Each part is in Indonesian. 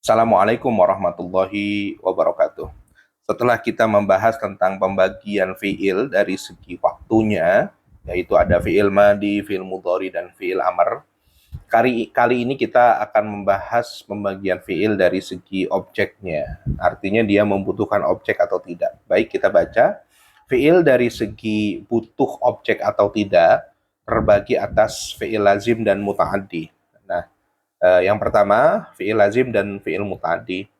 Assalamualaikum warahmatullahi wabarakatuh. Setelah kita membahas tentang pembagian fiil dari segi waktunya, yaitu ada fiil madi, fiil mudhari, dan fiil amr. Kali ini kita akan membahas pembagian fiil dari segi objeknya. Artinya dia membutuhkan objek atau tidak. Baik, kita baca. Fiil dari segi butuh objek atau tidak terbagi atas fiil lazim dan muta'addi. Nah, yang pertama, fi'il lazim dan fi'il muta'addi.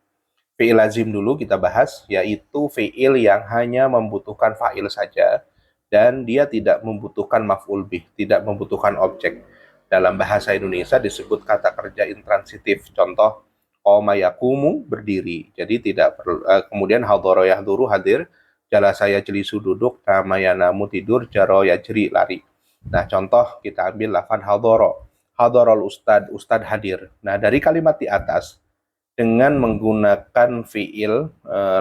Fi'il lazim dulu kita bahas, yaitu fi'il yang hanya membutuhkan fa'il saja, dan dia tidak membutuhkan maf'ul bih, tidak membutuhkan objek. Dalam bahasa Indonesia disebut kata kerja intransitif. Contoh, qoma yakumu, berdiri. Jadi tidak perlu, kemudian hadhara yahduru, hadir. Jalasa yajlisu, duduk. Nama yanamu, tidur. Jaro yajri, lari. Nah, contoh kita ambil lafaz hadhara. Hadharul ustad, ustad hadir. Nah, dari kalimat di atas dengan menggunakan fiil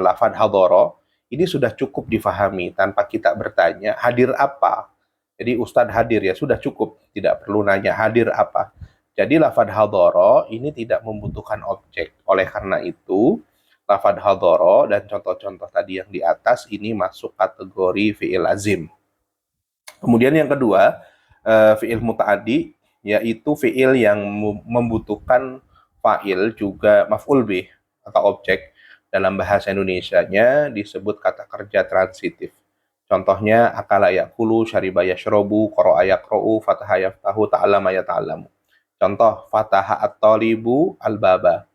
lafaz hadhara ini sudah cukup difahami tanpa kita bertanya hadir apa. Jadi ustad hadir ya sudah cukup, tidak perlu nanya hadir apa. Jadi lafaz hadhara ini tidak membutuhkan objek. Oleh karena itu, lafaz hadhara dan contoh-contoh tadi yang di atas ini masuk kategori fiil lazim. Kemudian yang kedua, fiil muta'addi, yaitu fiil yang membutuhkan fa'il juga maf'ul bih atau objek. Dalam bahasa Indonesianya disebut kata kerja transitif. Contohnya akala yakulu, syariba yashrobu, qara'a yaqra'u, fataha yaftahu, ta'allama yata'allamu. Contoh fataha at-talibu al-baba.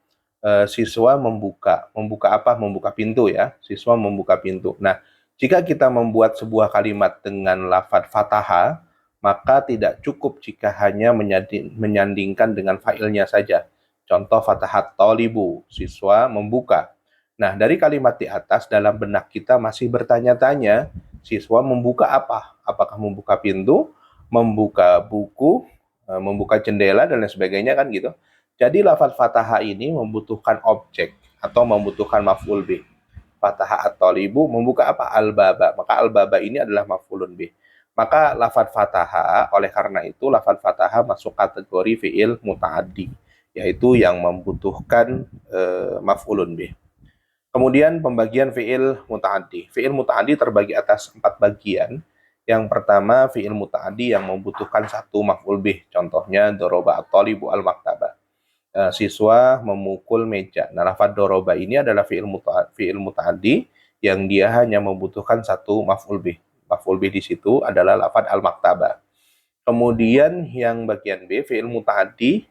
Siswa membuka. Membuka apa? Membuka pintu ya. Siswa membuka pintu. Nah, jika kita membuat sebuah kalimat dengan lafaz fataha, maka tidak cukup jika hanya menyandingkan dengan fa'ilnya saja. Contoh fatahat talibu, siswa membuka. Nah, dari kalimat di atas dalam benak kita masih bertanya-tanya, siswa membuka apa? Apakah membuka pintu, membuka buku, membuka jendela dan lain sebagainya kan gitu. Jadi lafaz fataha ini membutuhkan objek atau membutuhkan maf'ul bih. Fataha at-talibu membuka apa? Al-baba. Maka al-baba ini adalah maf'ulun bih. Maka lafaz fataha, oleh karena itu lafaz fataha masuk kategori fi'il muta'addi, yaitu yang membutuhkan maf'ulun bih. Kemudian pembagian fi'il muta'addi. Fi'il muta'addi terbagi atas 4 bagian. Yang pertama fi'il muta'addi yang membutuhkan satu maf'ul bih. Contohnya doroba at-talibu al-maktabah. Siswa memukul meja. Nah, lafaz doroba ini adalah fi'il muta'addi yang dia hanya membutuhkan satu maf'ul bih. Maf'ul bih di situ adalah lafaz al-maktabah. Kemudian yang bagian B, fi'il muta'addi,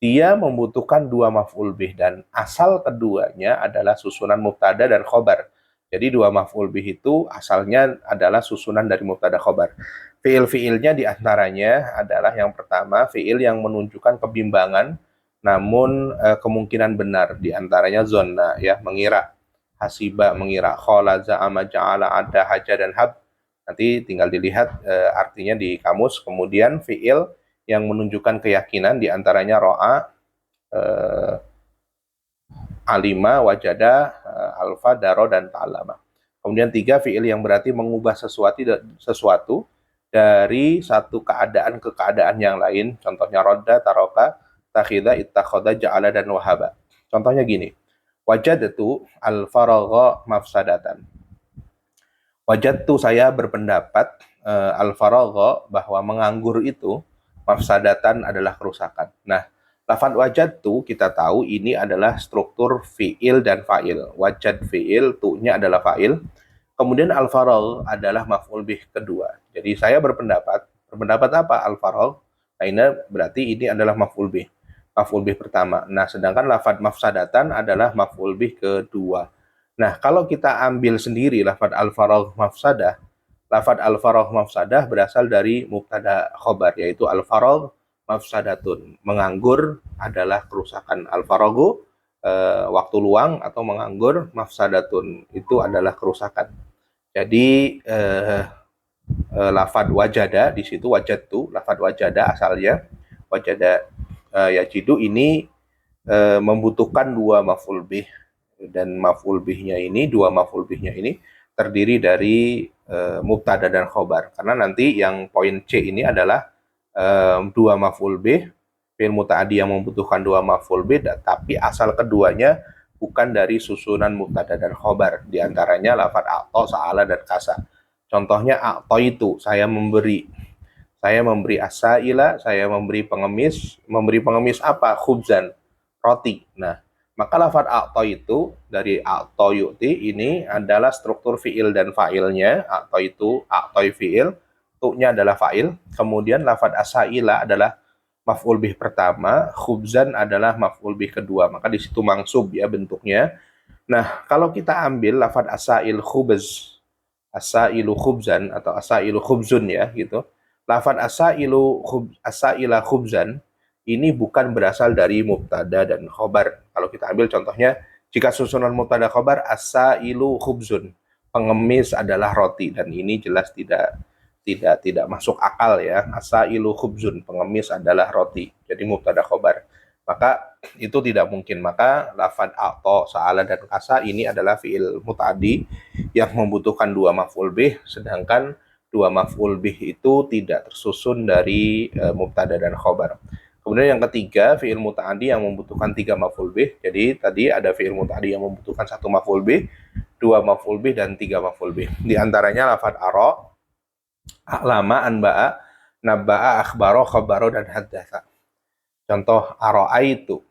dia membutuhkan dua maf'ul bih dan asal keduanya adalah susunan mubtada dan khobar. Jadi dua maf'ul bih itu asalnya adalah susunan dari mubtada khobar. Fi'il-fi'ilnya diantaranya adalah yang pertama, fi'il yang menunjukkan kebimbangan namun kemungkinan benar, diantaranya zonna ya, mengira, hasiba mengira, khola, za'ama, ja'ala, ada, haja, dan hab. Nanti tinggal dilihat artinya di kamus. Kemudian fi'il yang menunjukkan keyakinan, diantaranya ro'a, alima, wajada, alfa, daro, dan ta'alama. Kemudian tiga, fi'il yang berarti mengubah sesuatu dari satu keadaan ke keadaan yang lain. Contohnya rodda, taroka, takhidha, ittakhoda, ja'ala, dan wahaba. Contohnya gini, wajadtu al-faragha mafsadatan. Wajadtu, saya berpendapat, al-faragha, bahwa menganggur itu mafsadatan adalah kerusakan. Nah, lafaz wajadtu kita tahu ini adalah struktur fi'il dan fa'il. Wajad fi'il, tu-nya adalah fa'il. Kemudian al-faragh adalah maf'ul bih kedua. Jadi saya berpendapat apa al-faragh? Nah, ini berarti ini adalah maf'ul bih. Maf'ul bih pertama. Nah, sedangkan lafaz mafsadatan adalah maf'ul bih kedua. Nah, kalau kita ambil sendiri lafaz al-faragh mafsadah, lafaz al-faragh mafsadah berasal dari mubtada khobar, yaitu al-faragh mafsadatun. Menganggur adalah kerusakan. Al-faraghu waktu luang atau menganggur, mafsadatun itu adalah kerusakan. Jadi lafaz wajada di situ, wajadtu, lafaz wajada asalnya wajada yajidu ini membutuhkan dua maf'ul bih, dan maf'ul bihnya ini, dua maf'ul bihnya ini terdiri dari mubtada dan khobar, karena nanti yang poin C ini adalah dua maf'ul bih, fi'il muta'addi yang membutuhkan dua maf'ul bih, tapi asal keduanya bukan dari susunan mubtada dan khobar. Di antaranya lafadz a'ta, sa'ala, dan kasa. Contohnya a'ta itu, saya memberi. Saya memberi asaila, saya memberi pengemis. Memberi pengemis apa? Khubzan, roti. Nah, maka lafadz a'ta itu dari a'ta yu'ti ini adalah struktur fi'il dan fa'ilnya. A'ta itu, a'ta fi'il, tu'nya adalah fa'il. Kemudian lafadz asaila adalah maf'ul bih pertama, khubzan adalah maf'ul bih kedua. Maka di situ mangsub ya bentuknya. Nah, kalau kita ambil lafadz asail khubz, asailu khubzan atau asailu khubzun ya gitu. Lafadz asaila khubzan ini bukan berasal dari mubtada dan khobar. Kalau kita ambil contohnya, jika susunan mubtada khobar asailu khubzun, pengemis adalah roti, dan ini jelas tidak masuk akal ya. Asailu khubzun, pengemis adalah roti, jadi mubtada khobar, maka itu tidak mungkin. Maka lafadz a'ta, sa'ala, dan kasa ini adalah fi'il muta'addi yang membutuhkan dua maf'ul bih, sedangkan dua maf'ul bih itu tidak tersusun dari mubtada dan khobar. Kemudian yang ketiga, fi'il muta'addi yang membutuhkan tiga maf'ul bih. Jadi tadi ada fi'il muta'addi yang membutuhkan satu maf'ul bih, dua maf'ul bih, dan tiga maf'ul bih. Di antaranya lafadz ara, a'lama, anba'a, nabba'a, akhbaro, khabaro, dan haddatsa. Contoh aro'a itu,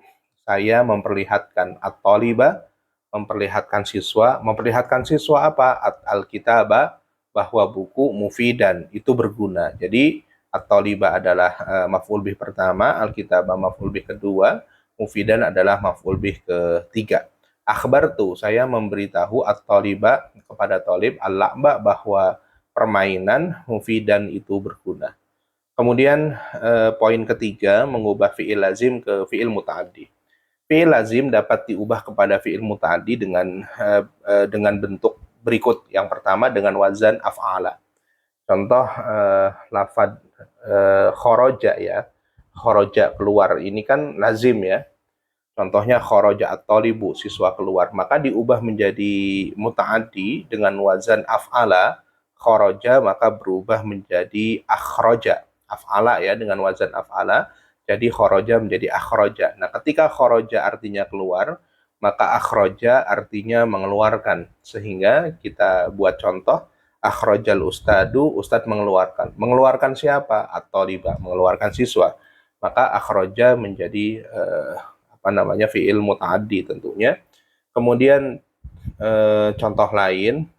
saya memperlihatkan at-taliba, memperlihatkan siswa apa? Al-kitaba, bahwa buku, mufidan, itu berguna. Jadi at-taliba adalah maf'ul bih pertama, al-kitaba maf'ul bih kedua, mufidan adalah maf'ul bih ketiga. Akhbar tuh, saya memberitahu at-taliba kepada talib, al-la'ba, bahwa permainan, mufidan, itu berguna. Kemudian poin ketiga, mengubah fi'il lazim ke fi'il muta'addi. Fi'il lazim dapat diubah kepada fi'il muta'addi dengan bentuk berikut. Yang pertama dengan wazan af'ala. Contoh lafadz khoroja ya. Khoroja, keluar, ini kan lazim ya. Contohnya khoroja at-talibu, siswa keluar. Maka diubah menjadi muta'addi dengan wazan af'ala, khoroja, maka berubah menjadi akhroja. Af'ala ya, dengan wazan af'ala, jadi khoroja menjadi akhroja. Nah, ketika khoroja artinya keluar, maka akhroja artinya mengeluarkan. Sehingga kita buat contoh, akhrojal ustadu, ustadz mengeluarkan. Mengeluarkan siapa? At-taliba, mengeluarkan siswa. Maka akhroja menjadi fi'il muta'addi tentunya. Kemudian contoh lain,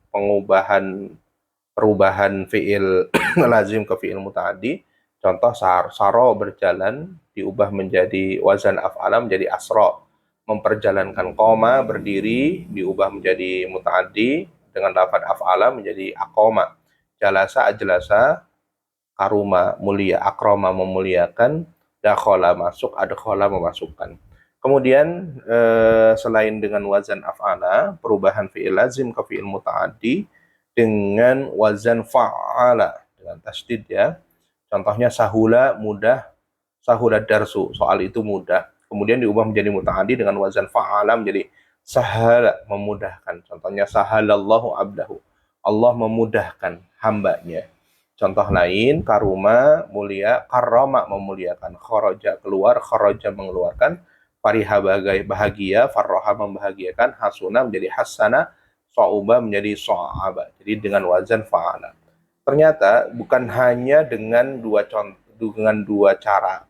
perubahan fi'il lazim ke fi'il muta'addi. Contoh saro, berjalan, diubah menjadi wazan af'ala menjadi asro. Memperjalankan, koma, berdiri, diubah menjadi muta'addi dengan lafadz af'ala menjadi akoma. Jalasa, ajlasa, karuma, mulia, akroma, memuliakan, dakhola, masuk, adkhola, memasukkan. Kemudian selain dengan wazan af'ala, perubahan fi'il lazim ke fi'il muta'addi dengan wazan fa'ala, dengan tasdid ya. Contohnya sahula, mudah, sahula darsu, soal itu mudah. Kemudian diubah menjadi muta'addi dengan wazan fa'ala menjadi sahala, memudahkan. Contohnya sahalallahu abdahu, Allah memudahkan hambanya. Contoh lain, karuma, mulia, karrama, memuliakan, khoroja, keluar, khoroja, mengeluarkan, fariha, bahagia, farroha, membahagiakan, hasuna menjadi hasana, so'uba menjadi so'aba. Jadi dengan wazan fa'ala. Ternyata bukan hanya dengan dua cara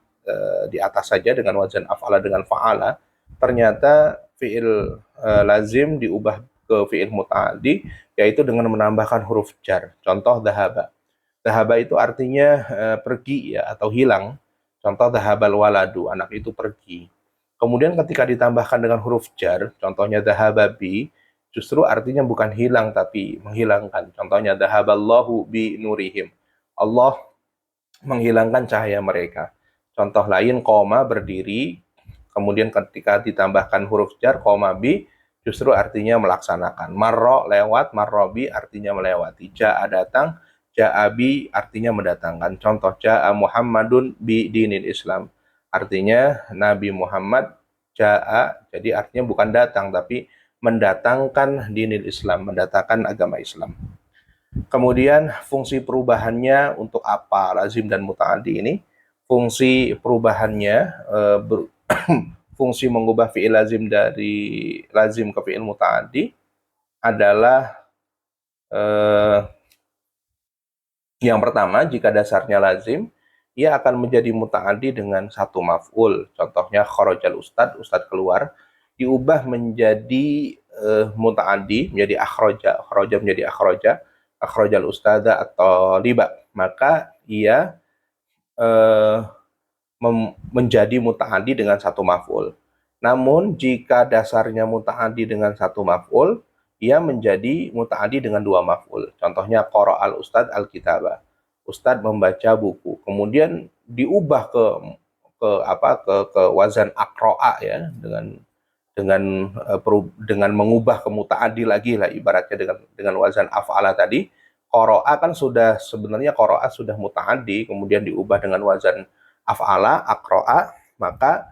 di atas saja, dengan wazan af'ala dengan fa'ala. Ternyata fi'il lazim diubah ke fi'il muta'addi, yaitu dengan menambahkan huruf jar. Contoh dhahaba. Dhahaba itu artinya pergi ya, atau hilang. Contoh dhahabal waladu, anak itu pergi. Kemudian ketika ditambahkan dengan huruf jar, contohnya dhahaba bi, justru artinya bukan hilang tapi menghilangkan. Contohnya dhahaballahu bi nurihim, Allah menghilangkan cahaya mereka. Contoh lain, koma, berdiri, kemudian ketika ditambahkan huruf jar, koma bi, justru artinya melaksanakan. Marro, lewat, marrobi artinya melewati. Ja'a, datang, ja'abi artinya mendatangkan. Contoh, ja'a Muhammadun bi dinil Islam, artinya Nabi Muhammad ja'a, jadi artinya bukan datang tapi mendatangkan dinil Islam, mendatangkan agama Islam. Kemudian fungsi perubahannya untuk apa lazim dan muta'addi ini? fungsi perubahannya, fungsi mengubah fi'il lazim dari lazim ke fi'il muta'addi adalah yang pertama, jika dasarnya lazim, ia akan menjadi muta'addi dengan satu maf'ul. Contohnya kharajal ustad, ustad keluar, diubah menjadi muta'addi, menjadi akhraja, akhraja menjadi akhraja, akhrajal ustada atau liba. Maka ia menjadi muta'addi dengan satu maf'ul. Namun jika dasarnya muta'addi dengan satu maf'ul, ia menjadi muta'addi dengan dua maf'ul. Contohnya qara'al ustad al-kitaba. Ustad membaca buku. Kemudian diubah ke wazan aqra'a ya, dengan mengubah ke muta'addi lagi lah, ibaratnya dengan wazan af'ala tadi. Qara'a kan sudah, sebenarnya qara'a sudah muta'addi, kemudian diubah dengan wazan af'ala, aqra'a, maka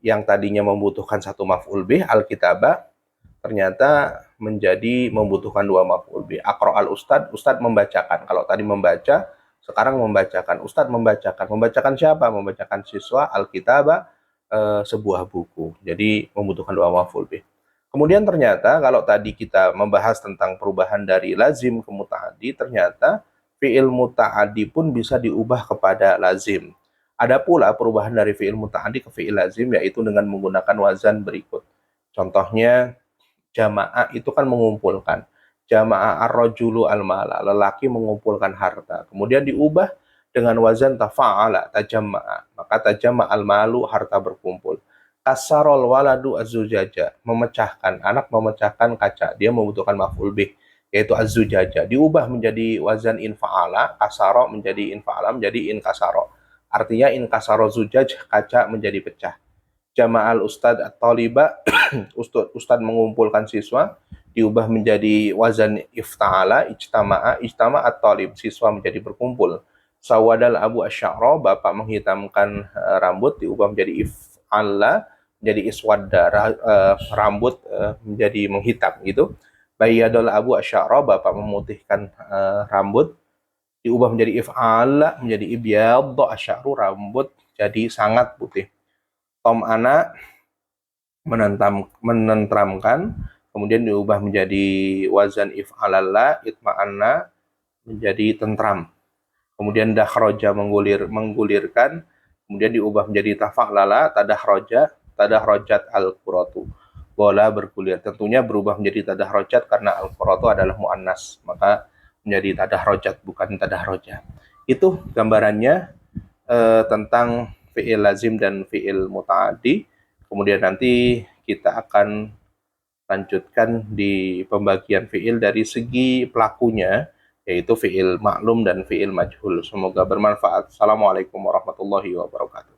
yang tadinya membutuhkan satu maf'ul bih, al-kitaba, ternyata menjadi membutuhkan dua maf'ul bih. Aqra'al ustad, ustad membacakan. Kalau tadi membaca, sekarang membacakan. Ustad membacakan. Membacakan siapa? Membacakan siswa, al-kitaba, sebuah buku. Jadi membutuhkan dua maf'ul bih. Kemudian ternyata kalau tadi kita membahas tentang perubahan dari lazim ke muta'addi, ternyata fi'il muta'addi pun bisa diubah kepada lazim. Ada pula perubahan dari fi'il muta'addi ke fi'il lazim, yaitu dengan menggunakan wazan berikut. Contohnya, jama'ah itu kan mengumpulkan. Jama'ah ar-rajulu al-mala, lelaki mengumpulkan harta. Kemudian diubah dengan wazan tafa'ala, tajamma'a. Maka tajamma' al-malu, harta berkumpul. Kasarol waladu az-zujaja, memecahkan, anak memecahkan kaca. Dia membutuhkan maf'ul bih, yaitu az-zujaja. Diubah menjadi wazan infa'ala, kasaro menjadi infa'ala, menjadi inkasaro. Artinya inkasaro zujaj, kaca menjadi pecah. Jama'al ustad at-taliba, ustad mengumpulkan siswa, diubah menjadi wazan ifta'ala, ijtama'a, ijtama'at talib, siswa menjadi berkumpul. Sawadal abu asy'ara, bapak menghitamkan rambut, diubah menjadi if'ala, menjadi iswadda, rambut menjadi menghitam gitu. Bayyadal abu asy'ara, bapak memutihkan rambut, diubah menjadi if'ala, menjadi ibyadda asy'aru, rambut jadi sangat putih. Tom ana, menentramkan, kemudian diubah menjadi wazan if'alalla, itma'anna, menjadi tentram. Kemudian dakhroja, menggulirkan, kemudian diubah menjadi tafa'lala, tadahrojat al-quratu, bola bergulir. Tentunya berubah menjadi tadahrojat karena al-quratu adalah mu'annas, maka menjadi tadahrojat bukan tadahroja. Itu gambarannya tentang fi'il lazim dan fi'il muta'addi. Kemudian nanti kita akan lanjutkan di pembagian fi'il dari segi pelakunya, yaitu fi'il maklum dan fi'il majhul. Semoga bermanfaat. Assalamualaikum warahmatullahi wabarakatuh.